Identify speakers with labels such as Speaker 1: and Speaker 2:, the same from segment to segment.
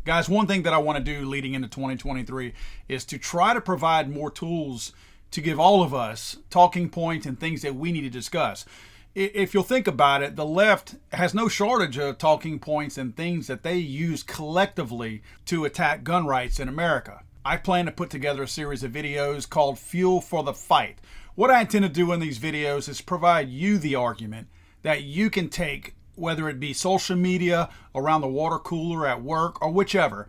Speaker 1: Guys, one thing that I want to do leading into 2023 is to try to provide more tools to give all of us talking points and things that we need to discuss. If you'll think about it, the left has no shortage of talking points and things that they use collectively to attack gun rights in America. I plan to put together a series of videos called Fuel for the Fight. What I intend to do in these videos is provide you the argument that you can take, whether it be social media, around the water cooler, at work, or whichever,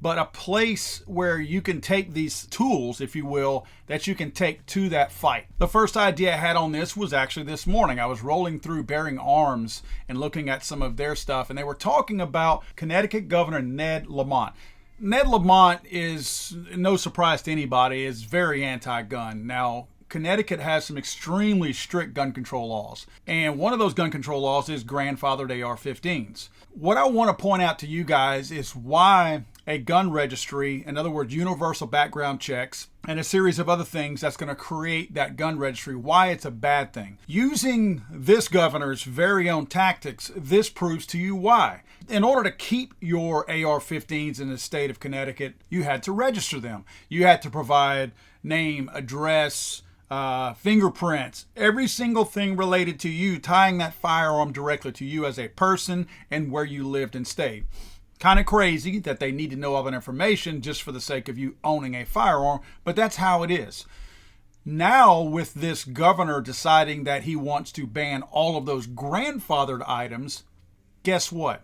Speaker 1: but a place where you can take these tools, if you will, that you can take to that fight. The first idea I had on this was actually this morning. I was rolling through Bearing Arms and looking at some of their stuff, and they were talking about Connecticut Governor Ned Lamont. Ned Lamont is, no surprise to anybody, is very anti-gun. Now, Connecticut has some extremely strict gun control laws, and one of those gun control laws is grandfathered AR-15s. What I want to point out to you guys is why a gun registry, in other words, universal background checks, and a series of other things that's going to create that gun registry, why it's a bad thing. Using this governor's very own tactics, this proves to you why. In order to keep your AR-15s in the state of Connecticut, you had to register them. You had to provide name, address, fingerprints, every single thing related to you, tying that firearm directly to you as a person and where you lived and stayed. Kind of crazy that they need to know all that information just for the sake of you owning a firearm, but that's how it is. Now, with this governor deciding that he wants to ban all of those grandfathered items, guess what?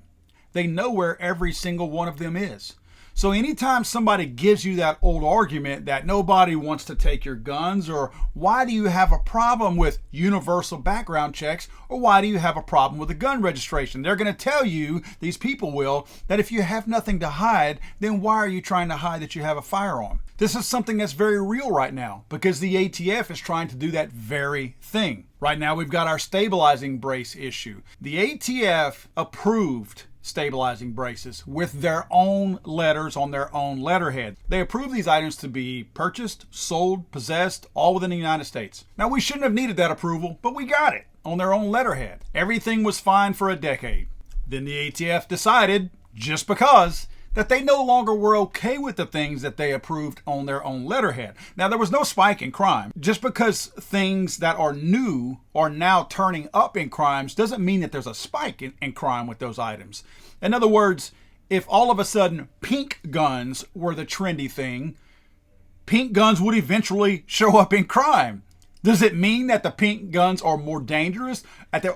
Speaker 1: They know where every single one of them is. So anytime somebody gives you that old argument that nobody wants to take your guns, or why do you have a problem with universal background checks, or why do you have a problem with a gun registration? They're going to tell you, these people will, that if you have nothing to hide, then why are you trying to hide that you have a firearm? This is something that's very real right now because the ATF is trying to do that very thing. Right now we've got our stabilizing brace issue. The ATF approved stabilizing braces with their own letters on their own letterhead. They approved these items to be purchased, sold, possessed, all within the United States. Now, we shouldn't have needed that approval, but we got it on their own letterhead. Everything was fine for a decade. Then the ATF decided, just because, that they no longer were okay with the things that they approved on their own letterhead. Now, there was no spike in crime. Just because things that are new are now turning up in crimes doesn't mean that there's a spike in crime with those items. In other words, if all of a sudden pink guns were the trendy thing, pink guns would eventually show up in crime. Does it mean that the pink guns are more dangerous,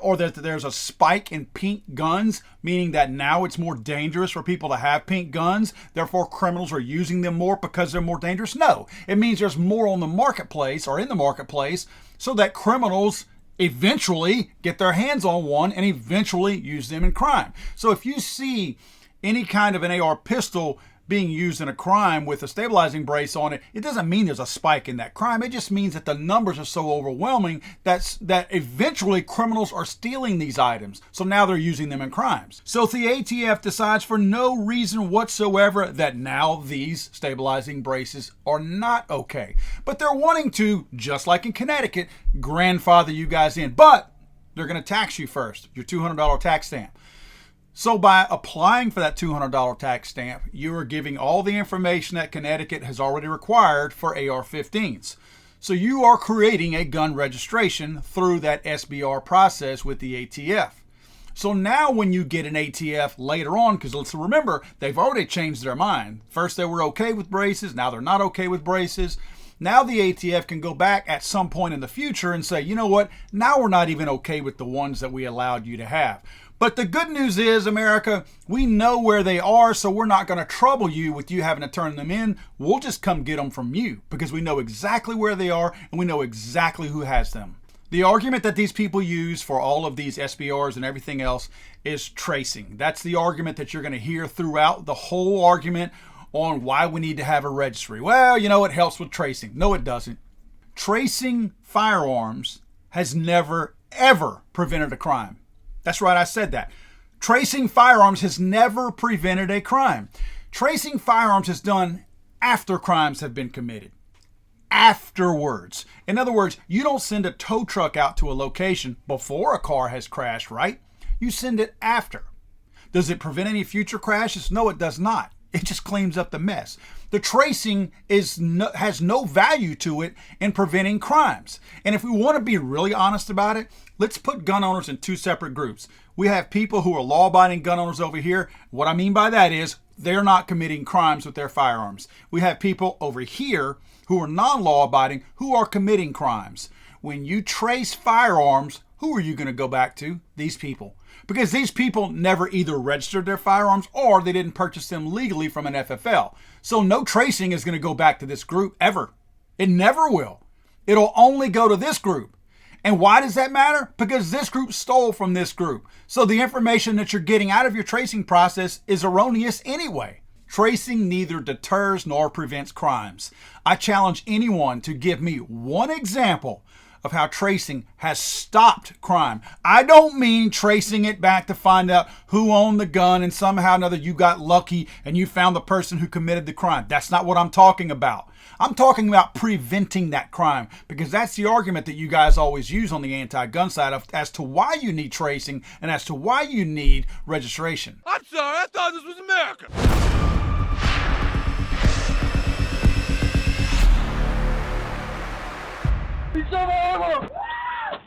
Speaker 1: or that there's a spike in pink guns, meaning that now it's more dangerous for people to have pink guns, therefore criminals are using them more because they're more dangerous? No, it means there's more on the marketplace, or in the marketplace, so that criminals eventually get their hands on one and eventually use them in crime. So if you see any kind of an AR pistol being used in a crime with a stabilizing brace on it, it doesn't mean there's a spike in that crime. It just means that the numbers are so overwhelming that eventually criminals are stealing these items. So now they're using them in crimes. So if the ATF decides for no reason whatsoever that now these stabilizing braces are not okay, but they're wanting to, just like in Connecticut, grandfather you guys in, but they're going to tax you first, your $200 tax stamp. So by applying for that $200 tax stamp, you are giving all the information that Connecticut has already required for AR-15s. So you are creating a gun registration through that SBR process with the ATF. So now when you get an ATF later on, because let's remember, they've already changed their mind. First they were okay with braces, now they're not okay with braces. Now the ATF can go back at some point in the future and say, you know what, now we're not even okay with the ones that we allowed you to have. But the good news is, America, we know where they are, so we're not going to trouble you with you having to turn them in. We'll just come get them from you because we know exactly where they are and we know exactly who has them. The argument that these people use for all of these SBRs and everything else is tracing. That's the argument that you're going to hear throughout the whole argument on why we need to have a registry. Well, you know, it helps with tracing. No, it doesn't. Tracing firearms has never, ever prevented a crime. That's right, I said that. Tracing firearms has never prevented a crime. Tracing firearms is done after crimes have been committed. Afterwards. In other words, you don't send a tow truck out to a location before a car has crashed, right? You send it after. Does it prevent any future crashes? No, it does not. It just cleans up the mess. The tracing has no value to it in preventing crimes. And if we want to be really honest about it, let's put gun owners in two separate groups. We have people who are law-abiding gun owners over here. What I mean by that is they're not committing crimes with their firearms. We have people over here who are non-law-abiding who are committing crimes. When you trace firearms, who are you going to go back to? These people. Because these people never either registered their firearms or they didn't purchase them legally from an FFL. So no tracing is going to go back to this group ever. It never will. It'll only go to this group. And why does that matter? Because this group stole from this group. So the information that you're getting out of your tracing process is erroneous anyway. Tracing neither deters nor prevents crimes. I challenge anyone to give me one example of how tracing has stopped crime. I don't mean tracing it back to find out who owned the gun and somehow or another you got lucky and you found the person who committed the crime. That's not what I'm talking about. I'm talking about preventing that crime, because that's the argument that you guys always use on the anti-gun side as to why you need tracing and as to why you need registration.
Speaker 2: I'm sorry, I thought this was America. He's so horrible.